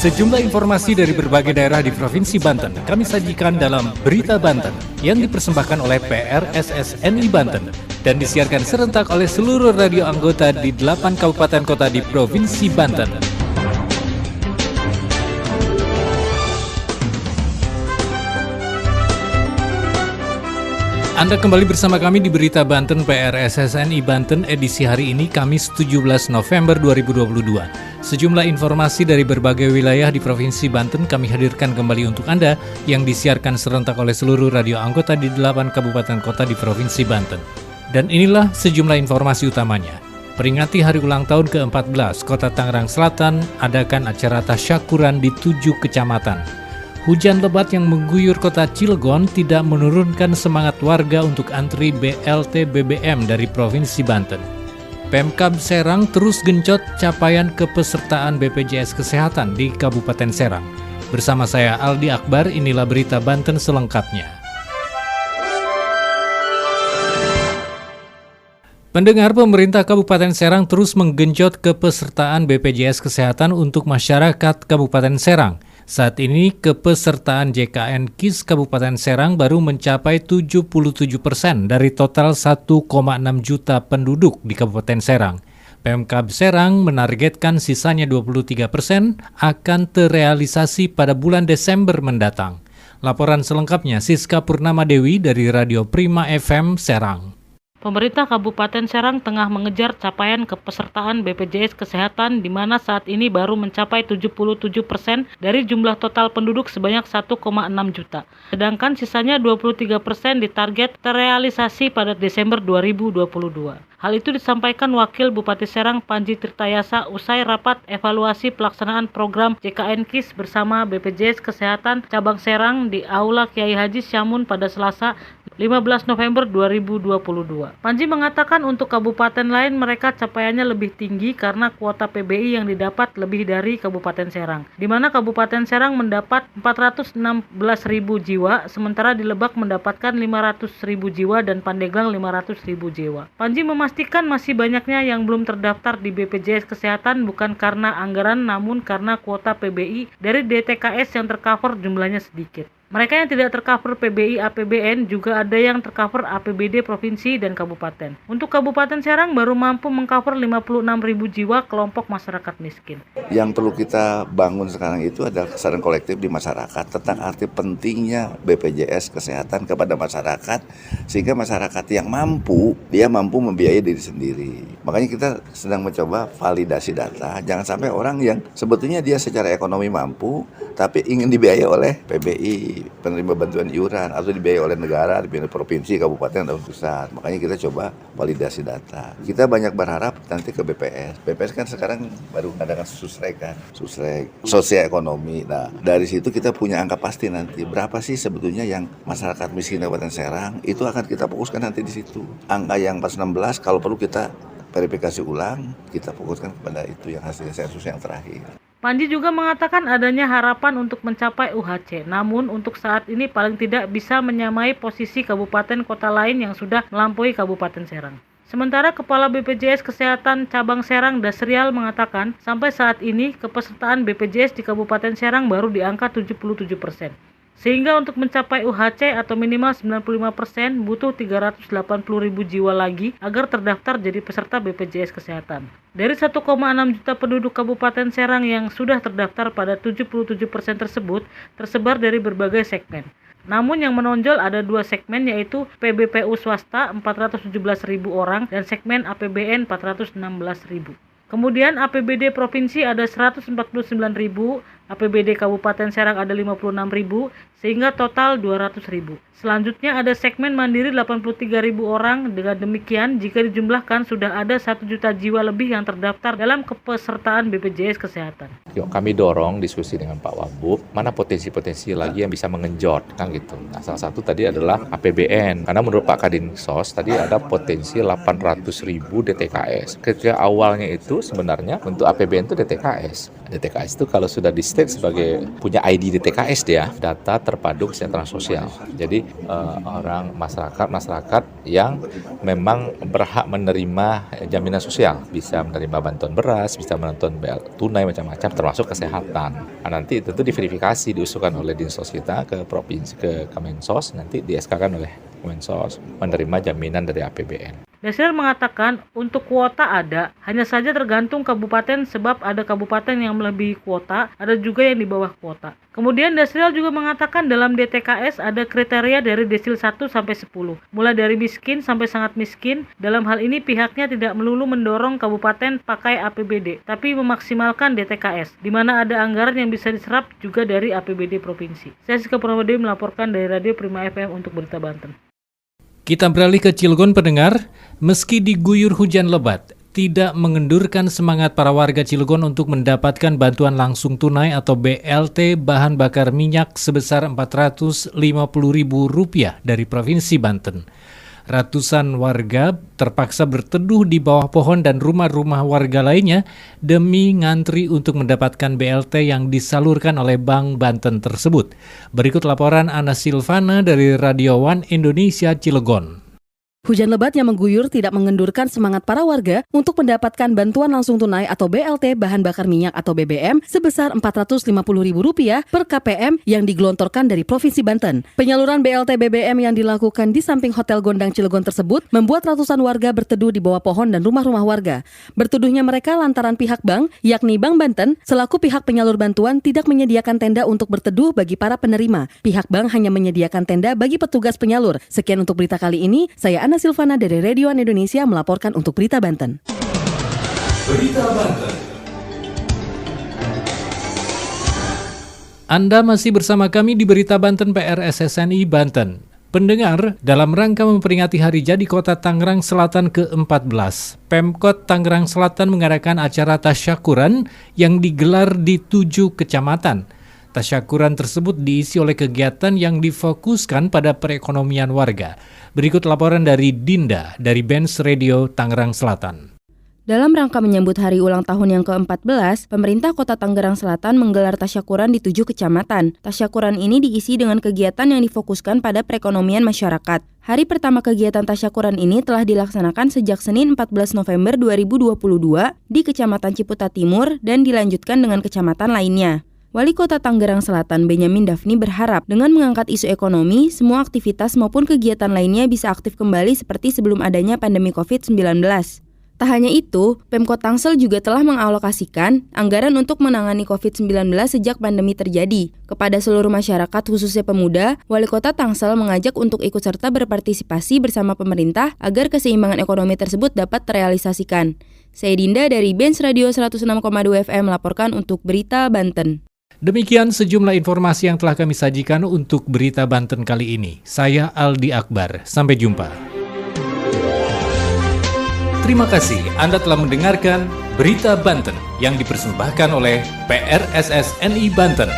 Sejumlah informasi dari berbagai daerah di Provinsi Banten kami sajikan dalam Berita Banten yang dipersembahkan oleh PRSSNI Banten dan disiarkan serentak oleh seluruh radio anggota di 8 kabupaten kota di Provinsi Banten. Anda kembali bersama kami di Berita Banten PRSSNI Banten edisi hari ini Kamis 17 November 2022. Sejumlah informasi dari berbagai wilayah di Provinsi Banten kami hadirkan kembali untuk Anda yang disiarkan serentak oleh seluruh radio anggota di 8 kabupaten kota di Provinsi Banten. Dan inilah sejumlah informasi utamanya. Peringati hari ulang tahun ke-14 Kota Tangerang Selatan adakan acara tasyakuran di 7 kecamatan. Hujan lebat yang mengguyur kota Cilegon tidak menurunkan semangat warga untuk antri BLT BBM dari Provinsi Banten. Pemkab Serang terus gencot capaian kepesertaan BPJS Kesehatan di Kabupaten Serang. Bersama saya Aldi Akbar, inilah Berita Banten selengkapnya. Pendengar, pemerintah Kabupaten Serang terus menggenjot kepesertaan BPJS Kesehatan untuk masyarakat Kabupaten Serang. Saat ini kepesertaan JKN KIS Kabupaten Serang baru mencapai 77% dari total 1,6 juta penduduk di Kabupaten Serang. Pemkab Serang menargetkan sisanya 23% akan terrealisasi pada bulan Desember mendatang. Laporan selengkapnya Siska Purnama Dewi dari Radio Prima FM Serang. Pemerintah Kabupaten Serang tengah mengejar capaian kepesertaan BPJS Kesehatan di mana saat ini baru mencapai 77% dari jumlah total penduduk sebanyak 1,6 juta. Sedangkan sisanya 23% ditarget terrealisasi pada Desember 2022. Hal itu disampaikan Wakil Bupati Serang Panji Tirtayasa usai rapat evaluasi pelaksanaan program JKN KIS bersama BPJS Kesehatan Cabang Serang di Aula Kiai Haji Syamun pada Selasa 15 November 2022. Panji mengatakan untuk kabupaten lain mereka capaiannya lebih tinggi karena kuota PBI yang didapat lebih dari Kabupaten Serang, di mana Kabupaten Serang mendapat 416.000 jiwa, sementara di Lebak mendapatkan 500.000 jiwa dan Pandeglang 500.000 jiwa. Panji memastikan masih banyaknya yang belum terdaftar di BPJS Kesehatan bukan karena anggaran namun karena kuota PBI dari DTKS yang tercover jumlahnya sedikit. Mereka yang tidak tercover PBI APBN juga ada yang tercover APBD provinsi dan kabupaten. Untuk Kabupaten Serang baru mampu mengcover 56.000 jiwa kelompok masyarakat miskin. Yang perlu kita bangun sekarang itu adalah kesadaran kolektif di masyarakat tentang arti pentingnya BPJS Kesehatan kepada masyarakat sehingga masyarakat yang mampu, dia mampu membiayai diri sendiri. Makanya kita sedang mencoba validasi data. Jangan sampai orang yang sebetulnya dia secara ekonomi mampu tapi ingin dibiayai oleh PBI, penerima bantuan iuran, atau dibiayai oleh negara, dibiayai provinsi, kabupaten, atau pusat. Makanya kita coba validasi data. Kita banyak berharap nanti ke BPS. BPS kan sekarang baru mengadakan susrek sosial ekonomi. Nah, dari situ kita punya angka pasti nanti. Berapa sih sebetulnya yang masyarakat miskin Kabupaten Serang, itu akan kita fokuskan nanti di situ. Angka yang pas 16, kalau perlu kita verifikasi ulang, kita fokuskan kepada itu yang hasil sensus yang terakhir. Panji juga mengatakan adanya harapan untuk mencapai UHC, namun untuk saat ini paling tidak bisa menyamai posisi kabupaten kota lain yang sudah melampaui Kabupaten Serang. Sementara Kepala BPJS Kesehatan Cabang Serang Dasrial mengatakan sampai saat ini kepesertaan BPJS di Kabupaten Serang baru di angka 77%. Sehingga untuk mencapai UHC atau minimal 95% butuh 380.000 jiwa lagi agar terdaftar jadi peserta BPJS Kesehatan. Dari 1,6 juta penduduk Kabupaten Serang yang sudah terdaftar pada 77% tersebut tersebar dari berbagai segmen. Namun yang menonjol ada 2 segmen yaitu PBPU swasta 417.000 orang dan segmen APBN 416.000. Kemudian APBD Provinsi ada 149.000, APBD Kabupaten Serang ada 56.000, sehingga total 200.000. Selanjutnya ada segmen mandiri 83.000 orang. Dengan demikian, jika dijumlahkan sudah ada 1 juta jiwa lebih yang terdaftar dalam kepesertaan BPJS Kesehatan. Yuk, kami dorong diskusi dengan Pak Wabub, mana potensi-potensi lagi yang bisa mengenjot, kan gitu. Nah, salah satu tadi adalah APBN, karena menurut Pak Kadinsos tadi ada potensi 800.000 DTKS. Ketika awalnya itu sebenarnya untuk APBN itu DTKS. DTKS itu kalau sudah di BLT sebagai punya ID di TKS dia, data terpadu kesejahteraan sosial. Jadi orang masyarakat yang memang berhak menerima jaminan sosial, bisa menerima bantuan beras, bisa menonton tunai macam-macam, termasuk kesehatan. Nah, nanti tentu diverifikasi, diusulkan oleh Dinsos kita ke provinsi, ke Kemensos, nanti di-SK-kan oleh Kemensos menerima jaminan dari APBN. Dasril mengatakan untuk kuota ada, hanya saja tergantung kabupaten sebab ada kabupaten yang melebihi kuota, ada juga yang di bawah kuota. Kemudian Dasril juga mengatakan dalam DTKS ada kriteria dari desil 1 sampai 10, mulai dari miskin sampai sangat miskin. Dalam hal ini pihaknya tidak melulu mendorong kabupaten pakai APBD, tapi memaksimalkan DTKS, di mana ada anggaran yang bisa diserap juga dari APBD provinsi. Saya Siska Purnadewi melaporkan dari Radio Prima FM untuk Berita Banten. Kita beralih ke Cilegon pendengar, meski diguyur hujan lebat, tidak mengendurkan semangat para warga Cilegon untuk mendapatkan bantuan langsung tunai atau BLT bahan bakar minyak sebesar Rp450.000 dari Provinsi Banten. Ratusan warga terpaksa berteduh di bawah pohon dan rumah-rumah warga lainnya demi ngantri untuk mendapatkan BLT yang disalurkan oleh Bank Banten tersebut. Berikut laporan Ana Silvana dari Radio One Indonesia Cilegon. Hujan lebat yang mengguyur tidak mengendurkan semangat para warga untuk mendapatkan bantuan langsung tunai atau BLT bahan bakar minyak atau BBM sebesar Rp450.000 per KPM yang digelontorkan dari Provinsi Banten. Penyaluran BLT BBM yang dilakukan di samping Hotel Gondang Cilegon tersebut membuat ratusan warga berteduh di bawah pohon dan rumah-rumah warga. Berteduhnya mereka lantaran pihak bank, yakni Bank Banten, selaku pihak penyalur bantuan tidak menyediakan tenda untuk berteduh bagi para penerima. Pihak bank hanya menyediakan tenda bagi petugas penyalur. Sekian untuk berita kali ini, saya Ana Silvana dari Radio One Indonesia melaporkan untuk Berita Banten. Berita Banten. Anda masih bersama kami di Berita Banten PRSSNI Banten. Pendengar, dalam rangka memperingati Hari Jadi Kota Tangerang Selatan ke-14, Pemkot Tangerang Selatan mengadakan acara tasyakuran yang digelar di 7 kecamatan. Tasyakuran tersebut diisi oleh kegiatan yang difokuskan pada perekonomian warga. Berikut laporan dari Dinda dari Benz Radio Tangerang Selatan. Dalam rangka menyambut hari ulang tahun yang ke-14, pemerintah Kota Tangerang Selatan menggelar tasyakuran di 7 kecamatan. Tasyakuran ini diisi dengan kegiatan yang difokuskan pada perekonomian masyarakat. Hari pertama kegiatan tasyakuran ini telah dilaksanakan sejak Senin 14 November 2022 di Kecamatan Ciputat Timur dan dilanjutkan dengan kecamatan lainnya. Wali Kota Tangerang Selatan Benyamin Daphni berharap dengan mengangkat isu ekonomi, semua aktivitas maupun kegiatan lainnya bisa aktif kembali seperti sebelum adanya pandemi COVID-19. Tak hanya itu, Pemkot Tangsel juga telah mengalokasikan anggaran untuk menangani COVID-19 sejak pandemi terjadi. Kepada seluruh masyarakat khususnya pemuda, Wali Kota Tangsel mengajak untuk ikut serta berpartisipasi bersama pemerintah agar keseimbangan ekonomi tersebut dapat terrealisasikan. Saya Dinda dari Benz Radio 106,2 FM melaporkan untuk Berita Banten. Demikian sejumlah informasi yang telah kami sajikan untuk Berita Banten kali ini. Saya Aldi Akbar. Sampai jumpa. Terima kasih Anda telah mendengarkan Berita Banten yang dipersembahkan oleh PRSSNI Banten.